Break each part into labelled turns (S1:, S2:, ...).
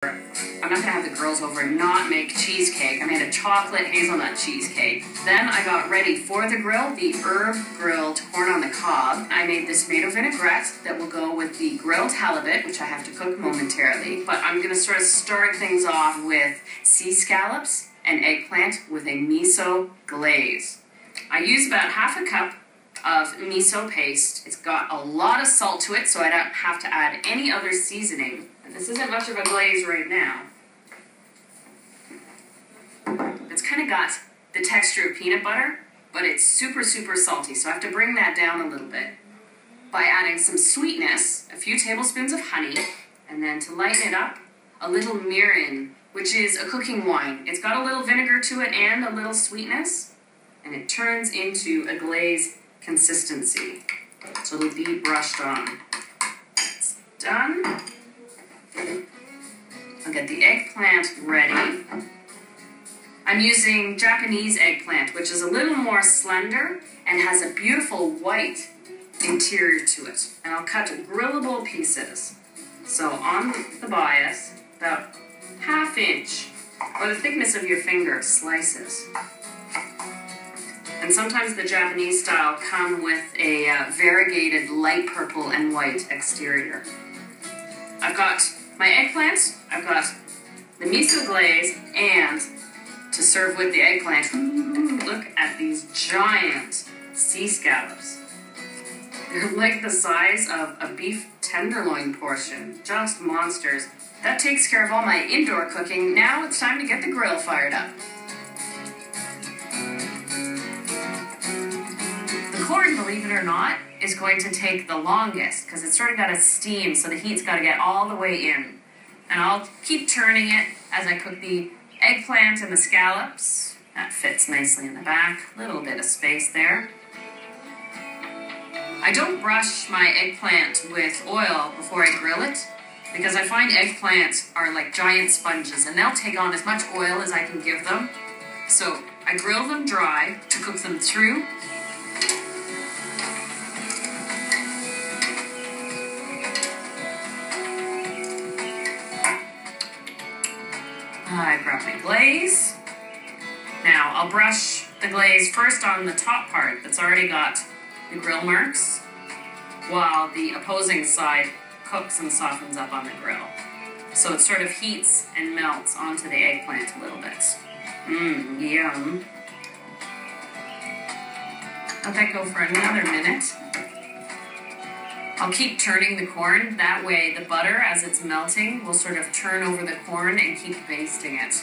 S1: I'm not gonna have the girls over and not make cheesecake. I made a chocolate hazelnut cheesecake. Then I got ready for the grill, the herb grilled corn on the cob. I made this tomato vinaigrette that will go with the grilled halibut, which I have to cook momentarily. But I'm gonna sort of start things off with sea scallops and eggplant with a miso glaze. I use about half a cup of miso paste. It's got a lot of salt to it, so I don't have to add any other seasoning. And this isn't much of a glaze right now. It's kind of got the texture of peanut butter, but it's super, super salty, so I have to bring that down a little bit by adding some sweetness, a few tablespoons of honey, and then to lighten it up, a little mirin, which is a cooking wine. It's got a little vinegar to it and a little sweetness, and it turns into a glaze consistency. So it'll be brushed on. It's done. I'll get the eggplant ready. I'm using Japanese eggplant, which is a little more slender and has a beautiful white interior to it. And I'll cut grillable pieces. So on the bias, about ½ inch, or the thickness of your finger, slices. And sometimes the Japanese style come with a variegated light purple and white exterior. I've got my eggplant, I've got the miso glaze, and to serve with the eggplant, look at these giant sea scallops. They're like the size of a beef tenderloin portion, just monsters. That takes care of all my indoor cooking. Now it's time to get the grill fired up. The corn, believe it or not, is going to take the longest because it's sort of got to steam, so the heat's got to get all the way in. And I'll keep turning it as I cook the eggplant and the scallops. That fits nicely in the back. Little bit of space there. I don't brush my eggplant with oil before I grill it because I find eggplants are like giant sponges and they'll take on as much oil as I can give them. So I grill them dry to cook them through. I grab my glaze. Now I'll brush the glaze first on the top part that's already got the grill marks, while the opposing side cooks and softens up on the grill. So it sort of heats and melts onto the eggplant a little bit. Yum. Let that go for another minute. I'll keep turning the corn. That way the butter, as it's melting, will sort of turn over the corn and keep basting it.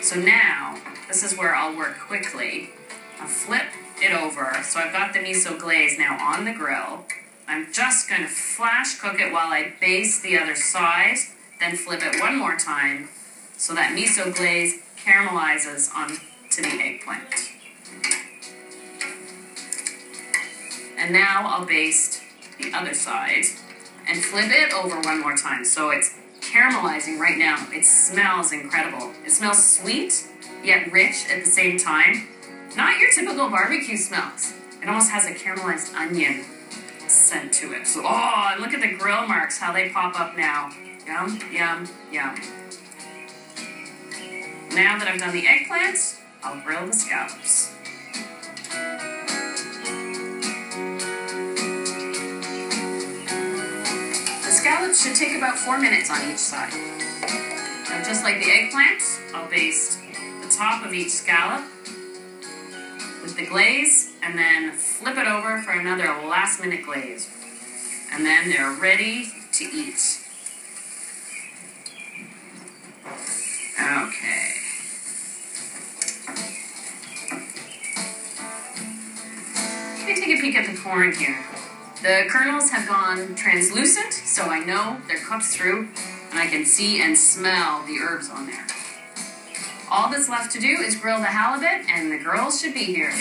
S1: So now, this is where I'll work quickly. I'll flip it over. So I've got the miso glaze now on the grill. I'm just going to flash cook it while I baste the other side, then flip it one more time so that miso glaze caramelizes onto the eggplant. And now I'll baste the other side and flip it over one more time. So it's caramelizing right now. It smells incredible. It smells sweet, yet rich at the same time. Not your typical barbecue smells. It almost has a caramelized onion scent to it. So, oh, and look at the grill marks, how they pop up now. Yum, yum, yum. Now that I've done the eggplants, I'll grill the scallops. Scallops should take about 4 minutes on each side. Now, just like the eggplant, I'll baste the top of each scallop with the glaze and then flip it over for another last-minute glaze. And then they're ready to eat. Okay. Let me take a peek at the corn here. The kernels have gone translucent, so I know they're cooked through, and I can see and smell the herbs on there. All that's left to do is grill the halibut, and the girls should be here.